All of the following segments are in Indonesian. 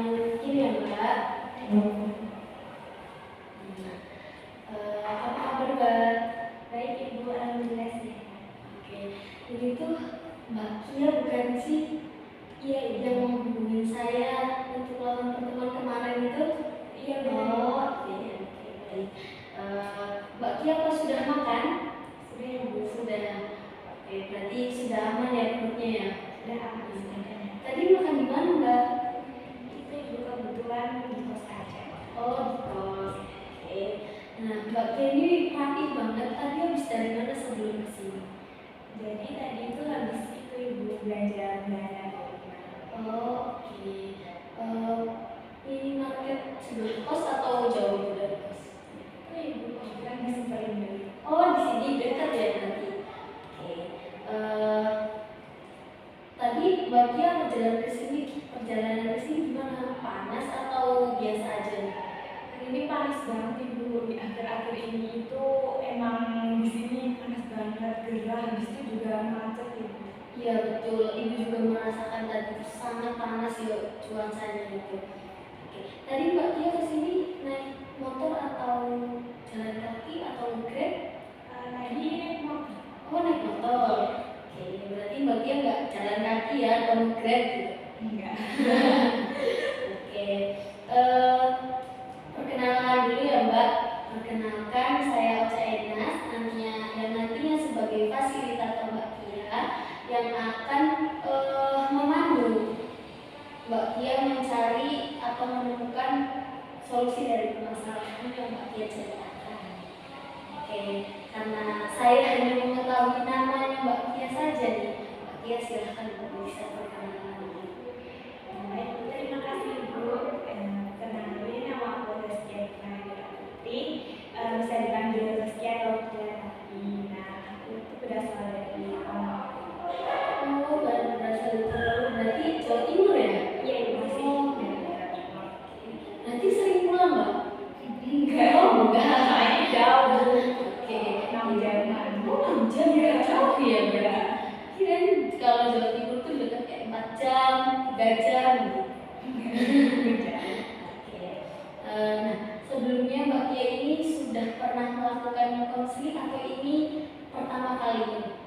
mungkin ya Mbak. Apa kabar Mbak? Baik Ibu, alhamdulillah sehat. Oke, ini tuh Mbak Kia bukan sih? Iya, yang mau hubungin saya untuk lawan pertemuan kemarin itu. Iya Oh, oke, baik. Mbak Kia apa sudah makan? Sudah ya Bu. Sudah. Oke, berarti sudah aman ya perutnya ya? Sudah aman. Tadi makan di mana Mbak? Itu Ibu kebetulan di kos aja. Oh, di kos. Oke. Nah, Mbak Kia ini rapi banget. Tadi habis dari mana sebelum kesini? Jadi tadi itu habis itu Ibu belajar belanja. Oh, oke. Minimarket sebelum kos atau jauh dari kos? Itu Ibu kebetulan bisa paling beli. Oh, di sini dekat ya berarti. Oke. Tadi Mbak Kia perjalanan ke sini gimana? Panas atau biasa aja? Hari ini panas banget Ibu. Di akhir-akhir ini itu emang di sini panas banget, gerah, habis itu juga macet Ibu. Iya betul, Ibu juga merasakan tadi sangat panas ya cuacanya itu. Oke. Tadi Mbak Kia kesini naik motor atau jalan kaki atau Grab? Tadi naik motor. Oh, naik motor. Oke, berarti Mbak Kia nggak jalan kaki ya atau Grab gitu? Enggak. Oke. Perkenalan dulu ya Mbak. Perkenalkan saya Ocha Enas, nantinya sebagai fasilitator Mbak Kia yang akan memandu Mbak Kia mencari atau menemukan solusi dari permasalahan yang Mbak Kia ceritakan. Oke, karena saya hanya mengetahui namanya Mbak Kia saja nih, Mbak Kia silahkan bisa perkenalan dulu. Baik, terima kasih Ibu. Kenalin, nama aku Zaskia Putri. Bisa dipanggil Zaskia atau Putri. Nah, aku itu berasal dari Pamekasan. Oh, berasal dari berarti Jawa Timur ya? Iya, Ibu masih dari Jawa Timur. Nanti sering pulang Mbak? Enggak. Oh, enggak. Jauh. Oke, 6 jam. Oh, 6 jam ya, jauh ya berarti. Kirain kalau Jawa Timur tuh dekat kayak 4 jam, 3 jam gitu. Oke. Nah, sebelumnya Mbak Kia ini sudah pernah melakukan konseling atau ini pertama kalinya?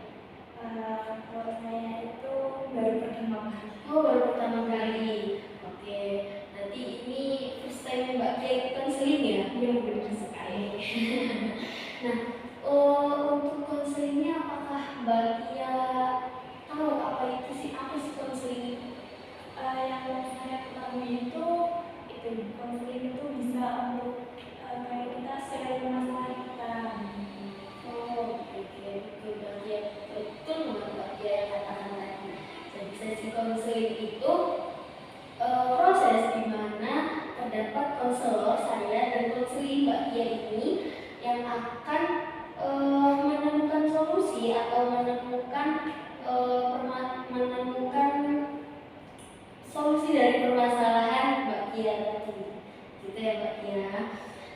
Kalau saya itu baru pertama kali. Oh, baru pertama kali. Oke, berarti ini first time Mbak Kia ikut konseling ya? Iya, benar sekali. Nah, untuk konselingnya apakah Mbak Kia tahu apa sih konseling itu? Yang saya ketahui itu konseling itu bisa untuk kayak kita share masalah kita. Oh, oke, betul Mbak Kia, betul Mbak Kia yang katakan tadi. Jadi sesi konseling itu proses di mana terdapat konselor saya dan konseling Mbak Kia ini yang akan menemukan solusi atau menemukan solusi dari permasalahan Mbak Kia tadi, gitu ya Mbak Kia.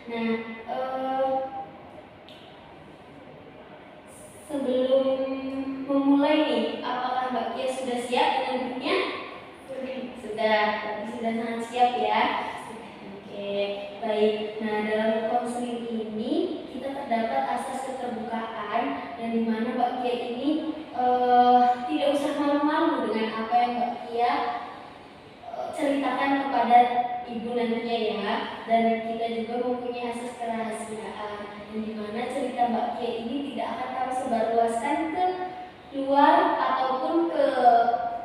Nah, sebelum memulai nih, apakah Mbak Kia sudah siap dengan grupnya? Sudah, berarti sudah sangat siap ya. Oke, baik. Nah, dalam konseling ini kita terdapat asas keterbukaan yang dimana Mbak Kia ini tidak usah malu-malu dengan apa yang Mbak Kia ceritakan kepada Ibu nantinya ya. Dan kita juga mempunyai asas kerahasiaan yang dimana cerita Mbak Kia ini tidak akan kami sebarluaskan ke luar ataupun ke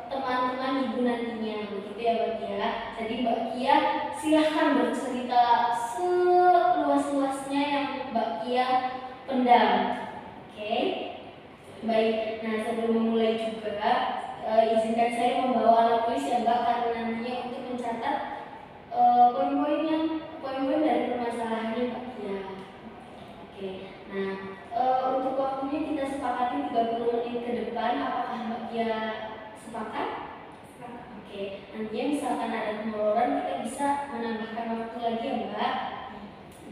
teman-teman Ibu nantinya, begitu ya Mbak Kia. Jadi Mbak Kia silahkan bercerita seluas-luasnya yang Mbak Kia pendam. Oke, baik. Nah, sebelum memulai juga izinkan saya membawa alat tulis ya Mbak, karena nantinya untuk mencatat poin-poin dari permasalahannya Mbak Kia. Oke, nah untuk waktunya kita sepakati 30 menit ke depan. Apakah Mbak Kia sepakat? Oke, nantinya misalkan ada pemoloran kita bisa menambahkan waktu lagi ya Mbak.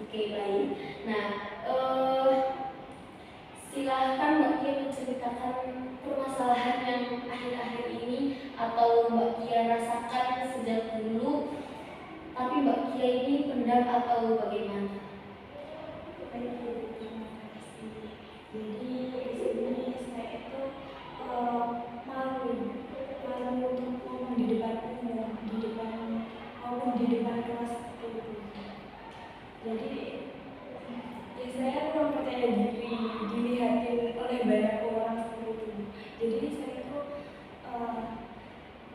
Oke, baik. Nah, silahkan Mbak Kia menceritakan permasalahan yang akhir-akhir ini atau Mbak Kia rasakan sejak dulu tapi Mbak Kia ini pendam atau bagaimana? Baik, Bu, terima kasih. Jadi di sini saya itu malu, malu untuk ngomong di depan umum, di depan maupun di depan kelas seperti itu. Jadi ya saya kurang percaya diri dilihatin oleh banyak orang seperti itu. Jadi saya itu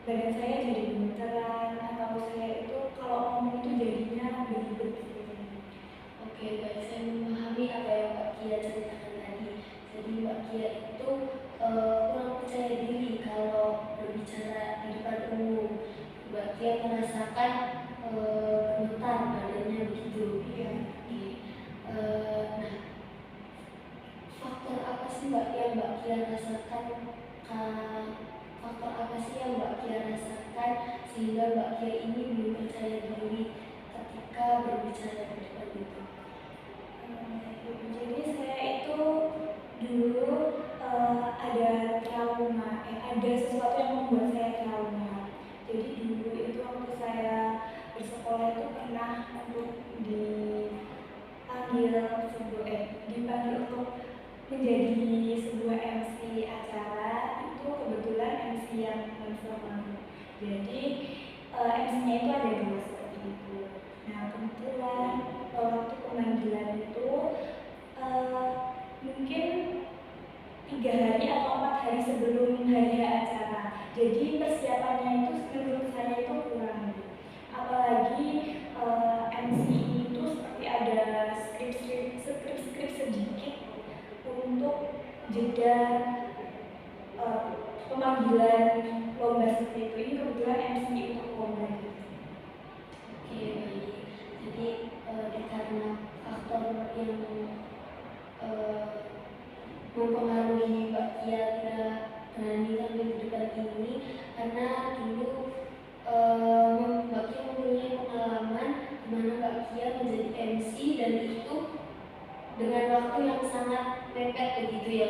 badan saya jadi gemeteran atau saya itu kalau ngomong itu jadinya beribet gitu. Oke, baik, saya memahami apa yang Mbak Kia ceritakan tadi. Jadi Mbak Kia itu kurang percaya diri kalau berbicara di depan umum. Mbak Kia merasakan gemetar badannya begitu. Iya. Oke. Nah, faktor apa sih Mbak yang Mbak Kia rasakan? Faktor apa sih yang Mbak Kia rasakan sehingga Mbak Kia ini belum percaya diri ketika berbicara di depan itu? Jadi saya itu dulu ada trauma, ada sesuatu yang membuat saya trauma. Jadi dulu itu waktu saya bersekolah itu pernah untuk dipanggil untuk menjadi sebuah MC acara. Itu kebetulan MC yang non-formal. Jadi MC-nya itu ada dua seperti itu. Nah kebetulan waktu pemanggilan itu mungkin 3 hari atau 4 hari sebelum hari acara. Jadi persiapannya itu menurut saya itu kurang. Apalagi MC itu seperti ada skrip sedikit untuk jeda pemanggilan lomba seperti itu. Ini kebetulan MC untuk lomba. Oke, baik. Jadi karena faktor yang mempengaruhi Mbak Kia tidak berani tampil di depan ini karena dulu Mbak Kia mempunyai pengalaman di mana Mbak Kia menjadi MC dan itu dengan waktu yang sangat mepet begitu ya.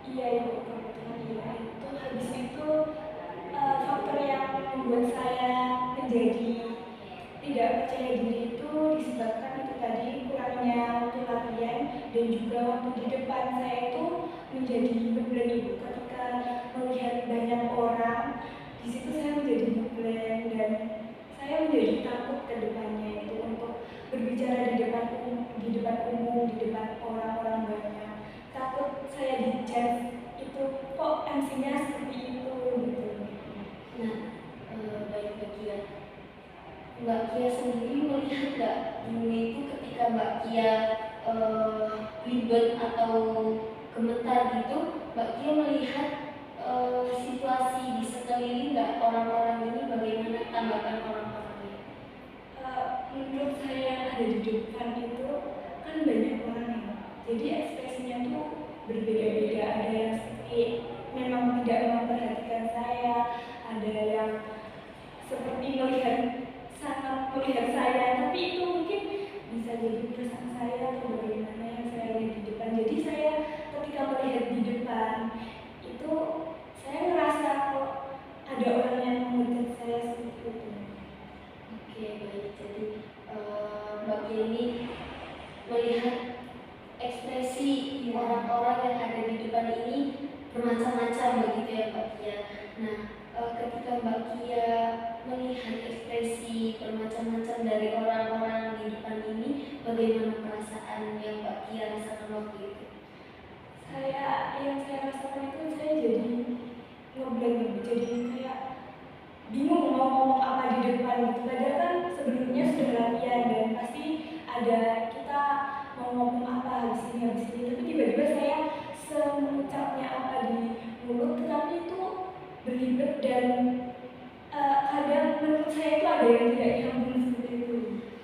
Iya, kebetulan iya. Itu habis itu faktor yang membuat saya menjadi tidak percaya diri itu disebabkan itu tadi kurangnya waktu latihan dan juga waktu di depan saya itu menjadi beban ibu ketika melihat banyak orang. Di situ saya menjadi blank dan saya menjadi takut ke depannya itu untuk berbicara di depan umum, di depan orang-orang banyak. Takut saya dijudge itu kok MC-nya seperti itu gitu. Nah, baik Mbak Kia. Mbak Kia sendiri melihat nggak dulu itu ketika Mbak Kia ribet atau gemetar gitu, Mbak Kia melihat situasi di sekeliling nggak, orang-orang ini bagaimana tanggapan orang-orangnya? Menurut saya yang ada di depan itu kan banyak orang ya, jadi ekspresinya tuh berbeda-beda. Ada yang seperti memang tidak memperhatikan saya, ada yang seperti sangat melihat saya, tapi itu mungkin bisa jadi perasaan saya atau bagaimana yang saya lihat di depan. Jadi saya ketika melihat di depan itu saya merasa kok ada orang yang mengejar saya seperti itu. Oke, baik. Jadi Mbak Kia ini melihat ekspresi orang-orang yang ada di depan ini bermacam-macam begitu ya Mbak Kia. Nah, ketika Mbak Kia melihat ekspresi bermacam-macam dari orang-orang di depan ini, bagaimana perasaan yang Mbak Kia rasakan waktu itu? Yang saya rasakan itu saya jadi ngeblank, jadi kayak bingung mau ngomong apa di depan gitu. Padahal kan sebelumnya sudah latihan dan pasti ada kita mau ngomong apa habis ini, tapi tiba-tiba saya semucapnya apa di mulut, tetapi itu berlibat dan kadang menurut saya itu ada yang tidak nyambung seperti itu.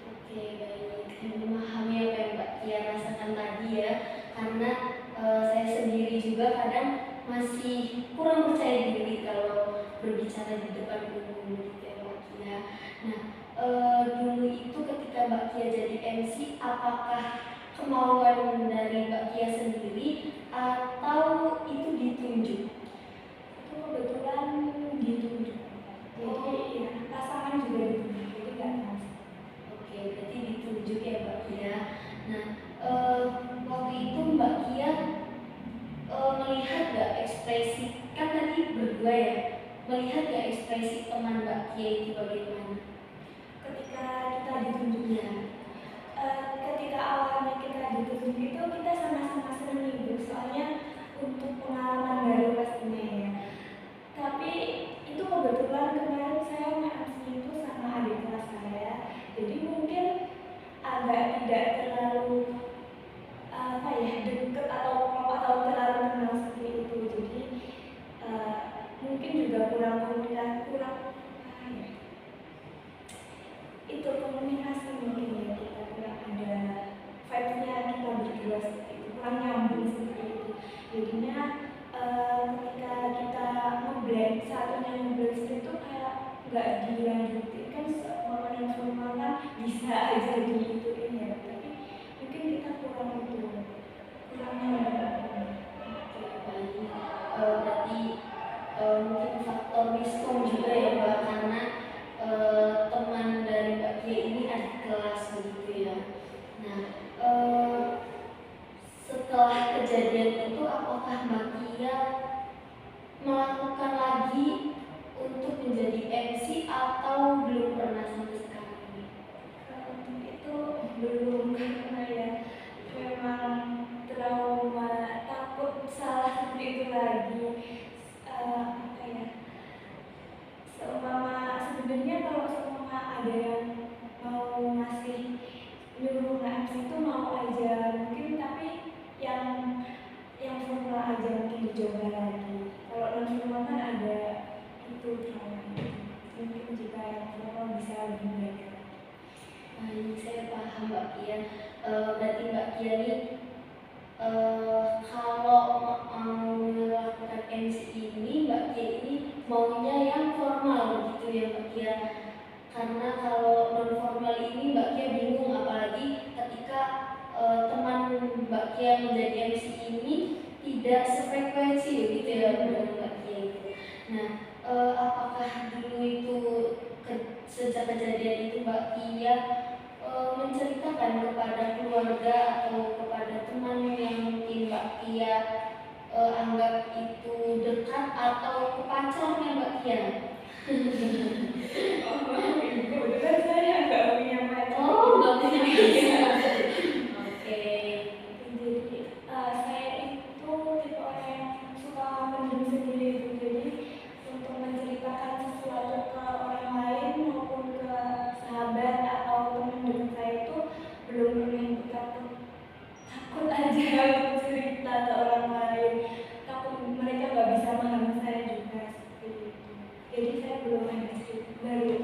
Oke, baik. Saya memahami apa yang Mbak Kia rasakan tadi ya, karena saya sendiri juga kadang masih kurang percaya diri kalau berbicara di depan umum gitu ya Mbak Kia. Nah, dulu itu ketika Mbak Kia jadi MC, apakah kemauan dari Mbak Kia sendiri atau itu ditunjuk? Itu kebetulan ditunjuk. Jadi ya pasangan juga ditunjuk, jadi nggak tahu. komunikasi mungkin ya, kita kurang ada vibe-nya kita berdua seperti itu, kurang nyambung seperti itu. Jadinya ketika kita ngeblend, satunya ngeblend itu kayak nggak dilanjutin kan, formal dan formal kan bisa aja diituin ya, tapi mungkin kita kurang nyambung. Berarti mungkin faktor miskom juga ya Mbak, karena teman dari Mbak Kia ini adik kelas begitu ya. Nah, setelah kejadian itu apakah Mbak Kia melakukan lagi untuk menjadi MC atau belum pernah sampai sekarang ini? Untuk itu belum, karena ya memang trauma, takut salah seperti itu lagi. Apa ya, sebenarnya kalau seumpama ada yang mau ngasih nyuruh MC itu mau aja mungkin, tapi yang formal aja mungkin dicoba lagi. Kalau non formal kan ada itu trauma, mungkin jika yang formal bisa lebih baik. Ini saya paham Mbak Kia. Berarti Mbak Kia ini kalau mau melakukan MC ini, Mbak Kia ini maunya yang formal begitu ya Mbak Kia. Karena kalau non formal ini Mbak Kia bingung, apalagi ketika teman Mbak Kia menjadi MC ini tidak sefrekuensi begitu ya dengan Mbak Kia itu. Nah, apakah dulu itu sejak kejadian itu Mbak Kia menceritakan kepada keluarga atau kepada teman yang mungkin Mbak Kia anggap itu dekat, atau ke pacarnya Mbak Kia? Kebetulan saya nggak punya pacar. Oh, nggak punya pacar. Oke. Jadi saya itu tipe orang yang suka mendem sendiri. Jadi untuk menceritakan sesuatu ke orang lain maupun ke sahabat atau teman dekat saya itu belum pernah, takut aja untuk cerita ke orang lain, takut mereka nggak bisa memahami saya juga seperti itu. Jadi saya belum ada cerita baru.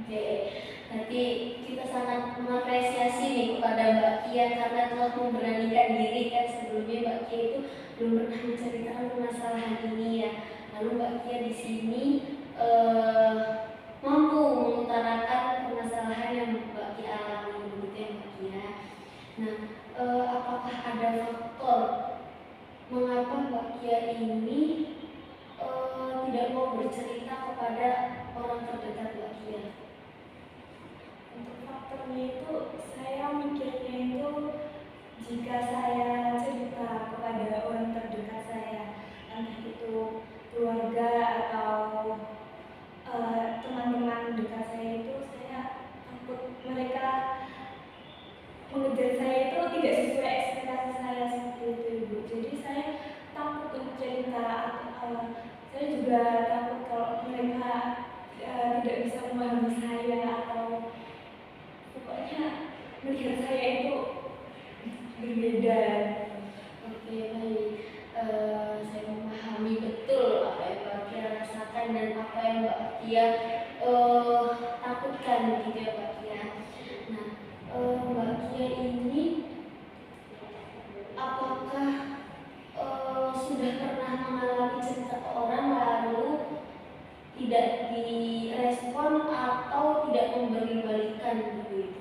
Oke, nanti kita sangat mengapresiasi nih kepada Mbak Kia karena telah memberanikan diri kan. Sebelumnya Mbak Kia itu belum pernah menceritakan permasalahan ini ya. Lalu Mbak Kia di sini mampu mengutarakan permasalahan yang Mbak Kia alami begitu ya Mbak Kia. Nah, apakah ada faktor mengapa Mbak Kia ini tidak mau bercerita kepada orang terdekat Mbak Kia? Untuk faktornya itu saya mikirnya itu, jika saya cerita kepada orang terdekat saya, entah itu keluarga atau teman-teman dekat saya, itu saya takut mereka mengejar saya itu tidak sesuai ekspektasi saya seperti itu Ibu. Jadi saya takut untuk cerita. Saya juga takut kalau mereka tidak bisa memahami saya, atau pokoknya melihat saya itu berbeda. Oke, baik. Saya memahami betul apa yang Mbak Kia rasakan dan apa yang Mbak Kia takutkan gitu ya Mbak Kia. Nah, Mbak Kia ini apakah sudah pernah mengalami cerita ke orang lalu tidak direspon atau tidak memberi balikan gitu?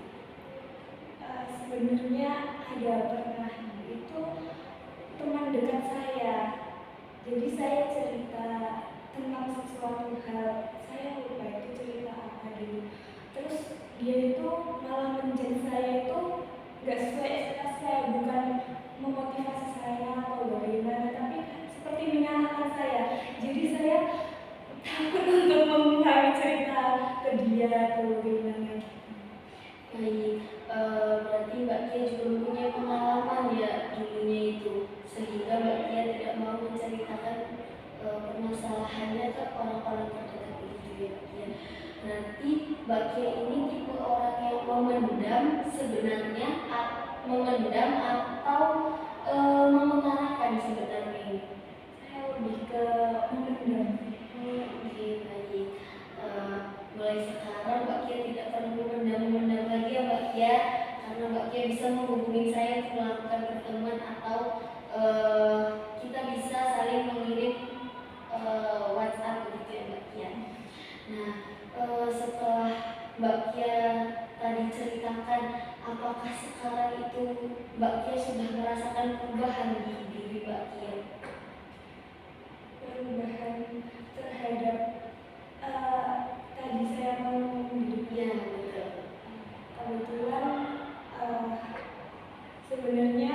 Sebenarnya ada pernah, itu teman dekat saya. Jadi saya cerita tentang sesuatu hal, saya lupa itu cerita apa dulu. Terus dia itu malah menjudge saya itu nggak sesuai ekspektasi saya, bukan memotivasi saya atau bagaimana, tapi seperti menyalahkan saya. Jadi saya takut untuk memulai cerita ke dia atau bagaimana. Baik, berarti Mbak Kia juga mempunyai pengalaman ya dulunya itu, sehingga Mbak Kia tidak mau menceritakan permasalahannya ke orang-orang terdekat begitu ya Mbak Kia. Berarti Mbak Kia ini tipe orang yang memendam sebenarnya, memendam atau mengutarakan sebenarnya ini? Saya lebih ke memendam. Oke, baik. Mulai sekarang Mbak Kia tidak perlu memendam bisa menghubungi saya untuk melakukan pertemuan atau kita bisa saling mengirim WhatsApp begitu ya Mbak Kia. Nah, setelah Mbak Kia tadi ceritakan, apakah sekarang itu Mbak Kia sudah merasakan perubahan di diri Mbak Kia? Perubahan terhadap tadi saya mau ngomong Ya, betul. Kebetulan sebenarnya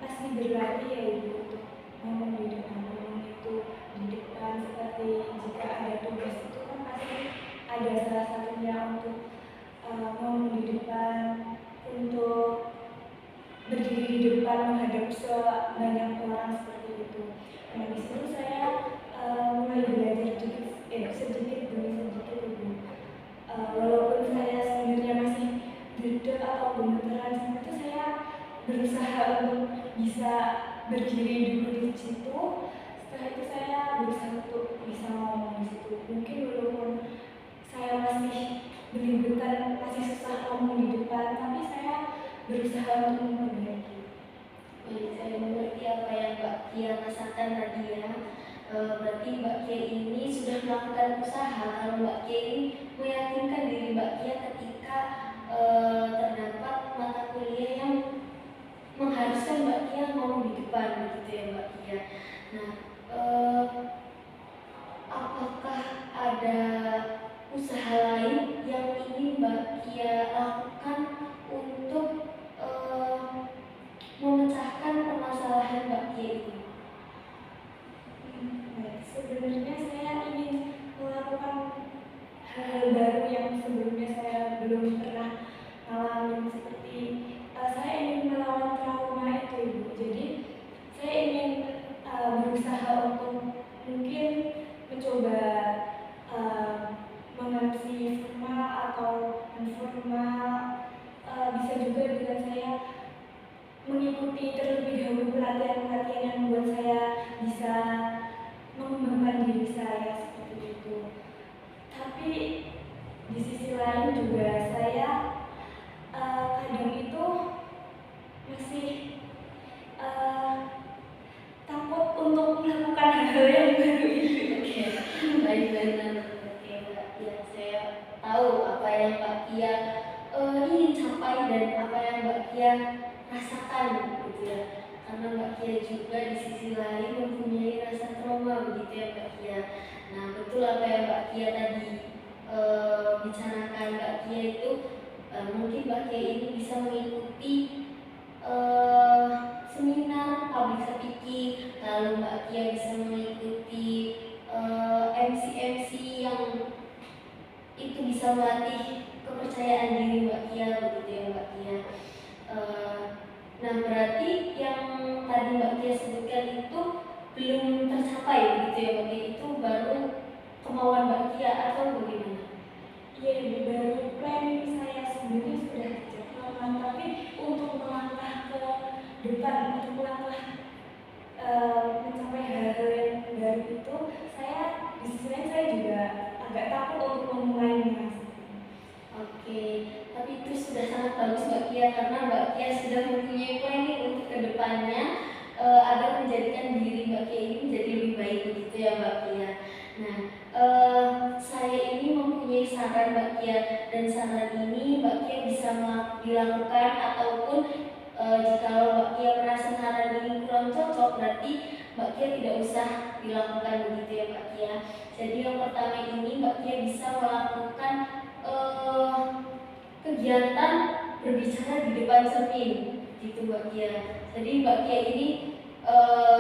masih berlari ya Ibu untuk ngomong di depan umum itu di depan, seperti jika ada tugas itu kan pasti ada salah satunya untuk ngomong di depan, untuk berdiri di depan menghadap sebanyak orang seperti itu. Nah di situ saya mulai belajar sedikit demi sedikit Ibu. Walaupun saya sebenarnya masih duduk atau gemeteran itu, saya berusaha untuk bisa berdiri dulu di situ. Setelah itu saya berusaha untuk bisa ngomong di situ. Mungkin walaupun saya masih belibet, masih susah ngomong di depan, tapi saya berusaha untuk memperbaiki. Saya mengerti apa yang Mbak Kia rasakan tadi ya. Berarti Mbak Kia ini sudah melakukan usaha. Kalau Mbak Kia ini meyakinkan diri Mbak Kia ketika terdapat mata kuliah yang mengharuskan Mbak Kia ngomong di depan begitu ya Mbak Kia. Nah, apakah ada usaha lain yang ingin Mbak Kia lakukan untuk memecahkan permasalahan Mbak Kia ini? Sebenarnya saya ingin melakukan hal-hal baru yang sebelumnya saya belum pernah alami, seperti saya ingin melawan trauma itu Ibu. Jadi saya ingin berusaha untuk mungkin mencoba mengenai formal atau informal. Bisa juga dengan saya mengikuti terlebih dahulu pelatihan-pelatihan yang membuat saya bisa mengembangkan diri saya seperti itu. Tapi di sisi lain juga saya kadang itu masih takut untuk melakukan hal yang baru itu. Oke, baik benar. Oke Mbak Kia, saya tahu apa yang Mbak Kia ingin capai dan apa yang Mbak Kia rasakan gitu ya. Karena Mbak Kia juga di sisi lain mempunyai rasa trauma begitu ya Mbak Kia. Nah betul apa yang Mbak Kia tadi bicarakan. Mbak Kia itu mungkin Mbak Kia ini bisa mengikuti seminar public speaking, lalu Mbak Kia bisa mengikuti MC yang itu bisa melatih kepercayaan diri Mbak Kia begitu ya Mbak Kia. Nah berarti yang tadi Mbak Kia sebutkan itu belum tercapai begitu ya Mbak Kia, itu baru kemauan Mbak Kia atau bagaimana? Iya, baru planning saya sebenarnya sudah tercapai, tapi untuk melangkah ke depan, untuk melangkah mencapai hal-hal yang baru itu, saya di sisi lain saya juga agak takut untuk memulainya. Oke, tapi itu sudah sangat bagus Mbak Kia, karena Mbak Kia sudah mempunyai planning untuk kedepannya agar menjadikan diri Mbak Kia ini menjadi lebih baik begitu ya Mbak Kia. Nah, saya ini mempunyai saran Mbak Kia, dan saran ini Mbak Kia bisa dilakukan ataupun jika Mbak Kia merasa saran ini kurang cocok, berarti Mbak Kia tidak usah dilakukan begitu ya Mbak Kia. Jadi yang pertama ini Mbak Kia bisa melakukan kegiatan berbicara di depan cermin gitu Mbak Kia. Jadi Mbak Kia ini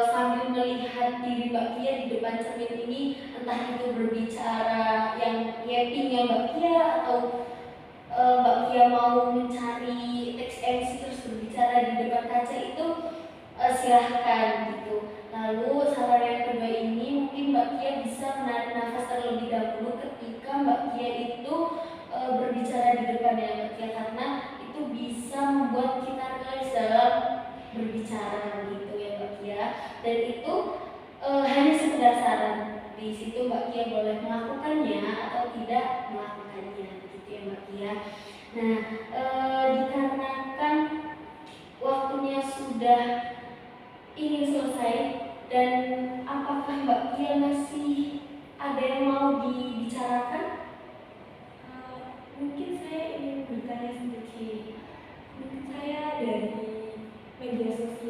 sambil melihat diri Mbak Kia di depan cermin ini, entah itu berbicara yang yapping ya Mbak Kia, atau Mbak Kia mau mencari teks MC terus berbicara di depan kaca, itu silahkan gitu. Lalu saran yang kedua ini mungkin Mbak Kia bisa menarik nafas terlebih dahulu ketika Mbak Kia itu berbicara di depan ya Mbak Kia, karena itu bisa membuat kita relax dalam berbicara gitu ya Mbak Kia. Dan itu hanya sekedar saran, di situ Mbak Kia boleh melakukannya atau tidak melakukannya gitu ya Mbak Kia. Nah dikarenakan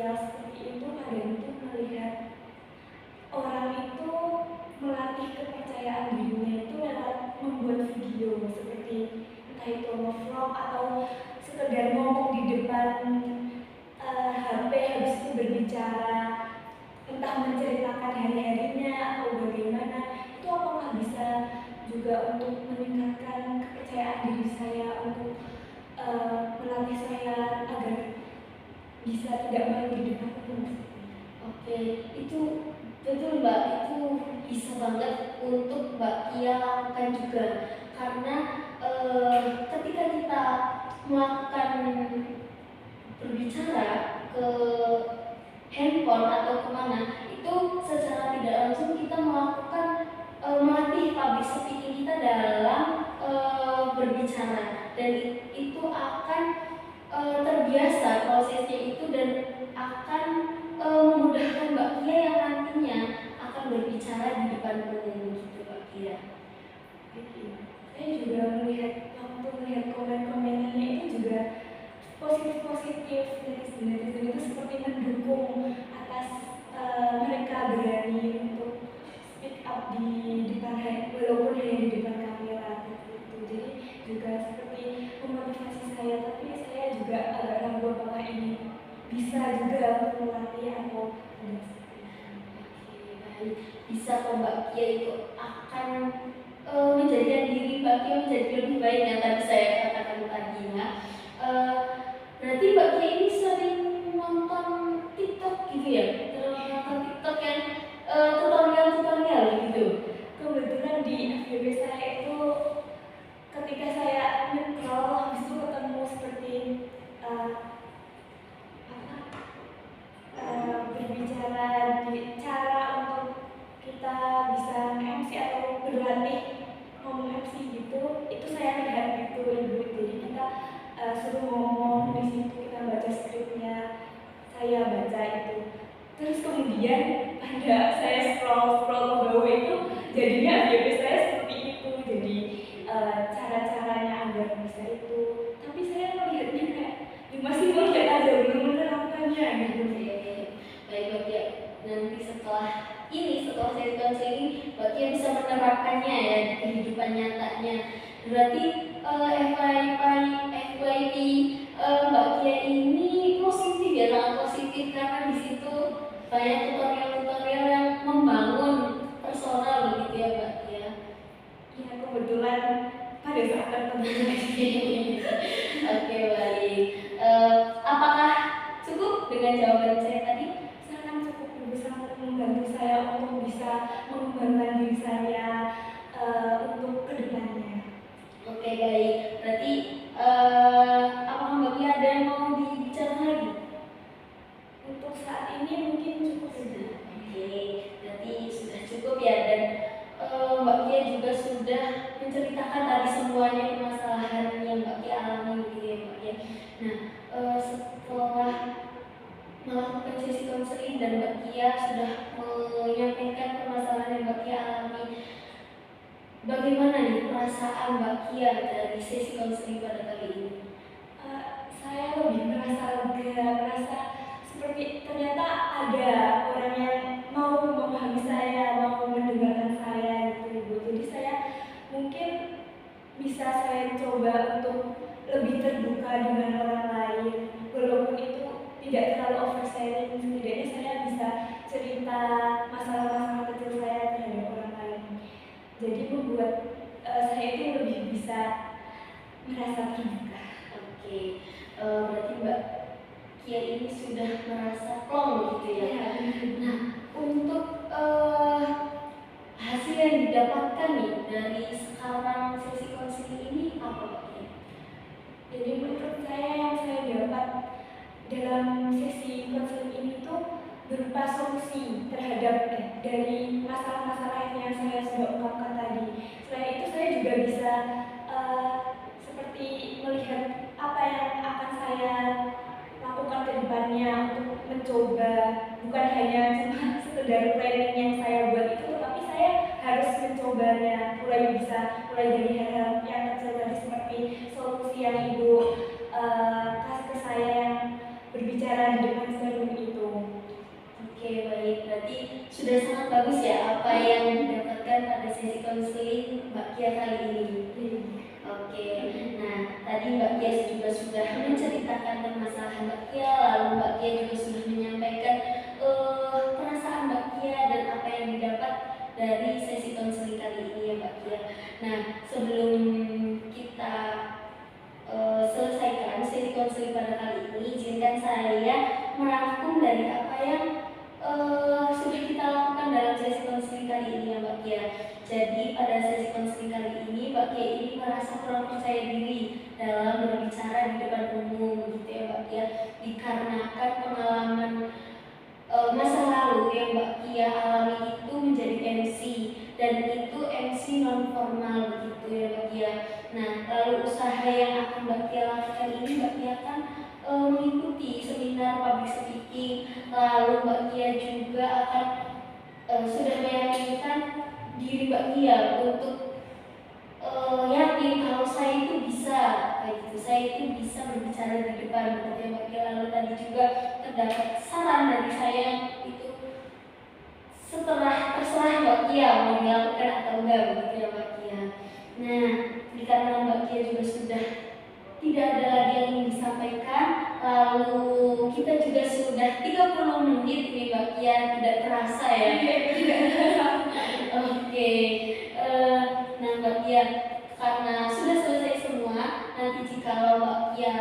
sosial seperti itu kadang itu melihat orang itu melatih kepercayaan dirinya itu lewat membuat video seperti entah itu nge-vlog atau sekedar ngomong di depan HP habis itu berbicara, entah menceritakan hari-harinya atau bagaimana. Itu apakah bisa juga untuk meningkatkan kepercayaan diri saya, untuk melatih saya agar bisa tidak malu di depan umum? Oke, itu betul Mbak, itu bisa banget untuk Mbak Kia lakukan juga, karena ketika kita melakukan berbicara ke handphone atau kemana, itu secara tidak langsung kita melakukan melatih public speaking kita dalam berbicara, dan itu akan terbiasa prosesnya itu, dan akan memudahkan Mbak Kia yang nantinya akan berbicara di depan umum gitu Mbak Kia. Saya juga waktu melihat komen-komennya itu juga positif netizen itu seperti mendukung atas mereka berani untuk speak up di depan walaupun hanya di depan kamera gitu. Jadi juga seperti memotivasi saya, tapi saya juga agak ragu apakah ini bisa juga untuk melatih atau tidak. Oke, baik. Bisa kok Mbak Kia, itu akan menjadikan diri Mbak Kia menjadi lebih baik yang tadi saya katakan tadi ya. Berarti Mbak Kia ini sering nonton TikTok gitu ya? Nonton TikTok yang tutorial gitu? Kebetulan di FYP saya itu ketika saya nge-scroll habis itu ketemu seperti berbicara di cara untuk kita bisa MC atau berlatih ngomong MC gitu, itu saya lihat gitu ibu. Jadi kita suruh ngomong di situ, kita baca skripnya, saya baca itu. Terus kemudian pada saya scroll ke bawah itu jadinya FYP saya seperti itu. Jadi cara-caranya agar bisa itu. Tapi saya melihatnya kayak masih melihat aja, belum menerapkannya gitu. Baik Mbak Kia, nanti setelah sesi counseling Mbak Kia bisa menerapkannya ya di kehidupan nyatanya. Berarti FYP Mbak Kia ini positif ya, sangat positif, karena di situ banyak tutorial yang membangun personal begitu ya Mbak Kia. Ya kebetulan pada saat tertentu. Oke, baik. Apakah cukup dengan jawaban saya tadi? Sangat cukup, Ibu, sangat membantu saya untuk bisa mengembangkan diri saya untuk kedepannya. Oke, baik. Berarti apakah Mbak Kia ada yang mau dibicarakan lagi? Untuk saat ini mungkin cukup sudah. Oke, berarti sudah cukup ya, dan Mbak Kia juga sudah menceritakan tadi semuanya permasalahan yang Mbak Kia alami gitu ya Mbak Kia. Nah, setelah melakukan sesi konseling dan Mbak Kia sudah menyampaikan permasalahan yang Mbak Kia alami, bagaimana nih perasaan Mbak Kia dari sesi konseling pada kali ini? Saya lebih merasa lega, merasa seperti ternyata ada orang yang mau memahami saya, mau mendengarkan saya gitu Ibu. Jadi saya mungkin bisa saya coba untuk lebih terbuka dengan orang lain, walaupun itu tidak terlalu oversharing. Setidaknya saya bisa cerita masalah-masalah kecil saya terhadap orang lain. Jadi membuat saya itu lebih bisa merasa terbuka. Oke, berarti Mbak Kia ini sudah merasa plong gitu ya. Nah, untuk hasil yang didapatkan nih dari sekarang sesi konseling ini apa Mbak Kia? Jadi menurut saya yang saya dapat dalam sesi konseling ini tuh berupa solusi terhadap dari masalah-masalah yang saya sudah ungkapkan tadi. Selain itu saya juga bisa seperti melihat apa yang akan saya lakukan ke depannya untuk mencoba, bukan hanya cuma sekedar planning yang saya buat itu, tapi saya harus mencobanya, mulai dari hal-hal yang kecil tadi seperti solusi yang Ibu kasih ke saya yang berbicara di depan cermin itu. sudah menceritakan permasalahan Mbak Kia, lalu Mbak Kia juga sudah menyampaikan perasaan Mbak Kia dan apa yang didapat dari sesi konseling kali ini ya Mbak Kia. Nah, sebelum kita selesaikan sesi konseling pada kali ini, izinkan saya merangkum dari apa yang sudah kita lakukan dalam sesi konseling kali ini ya Mbak Kia. Jadi pada sesi konseling kali ini Mbak Kia ini merasa kurang percaya diri dalam berbicara di depan umum gitu ya Mbak Kia, dikarenakan pengalaman masa lalu yang Mbak Kia alami itu menjadi MC, dan itu MC non formal begitu ya Mbak Kia. Nah, lalu usaha yang akan Mbak Kia lakukan ini, Mbak Kia kan mengikuti seminar public speaking, lalu Mbak Kia juga akan sudah meyakinkan diri Mbak Kia untuk yakin kalau saya itu bisa, kayak gitu, saya itu bisa berbicara di depan gitu ya Mbak Kia. Lalu tadi juga terdapat saran dari saya itu terserah Mbak Kia mau dilakukan atau enggak begitu ya Mbak Kia. Nah, dikarenakan Mbak Kia juga sudah tidak ada lagi yang ingin disampaikan, lalu kita juga sudah 30 menit nih Mbak Kia, tidak terasa ya. Oke. Nah Mbak Kia, karena sudah selesai semua, nanti jika Mbak Kia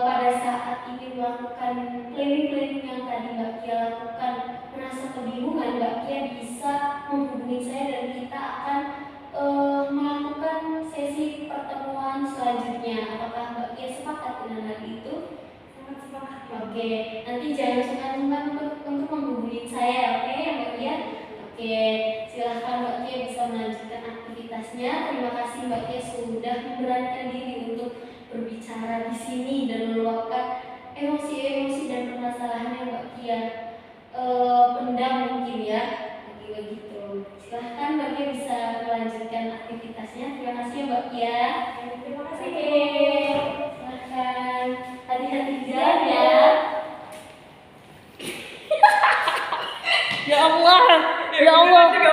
pada saat ini melakukan planning yang tadi Mbak Kia lakukan, merasa kebingungan, Mbak Kia bisa menghubungi saya dan kita akan melakukan sesi pertemuan selanjutnya. Apakah Mbak Kia sepakat dengan hal itu? Sangat sepakat. Oke, nanti jangan sungkan-sungkan untuk menghubungi saya, oke ya Mbak Kia? Oke, silahkan Mbak Kia bisa melanjutkan aktivitasnya. Terima kasih Mbak Kia sudah memberanikan diri untuk berbicara di sini dan meluapkan emosi-emosi dan permasalahan yang Mbak Kia pendam mungkin ya, begitu. Silahkan Mbak Kia bisa melanjutkan aktivitasnya. Terima kasih ya Mbak Kia. Terima kasih. Oke.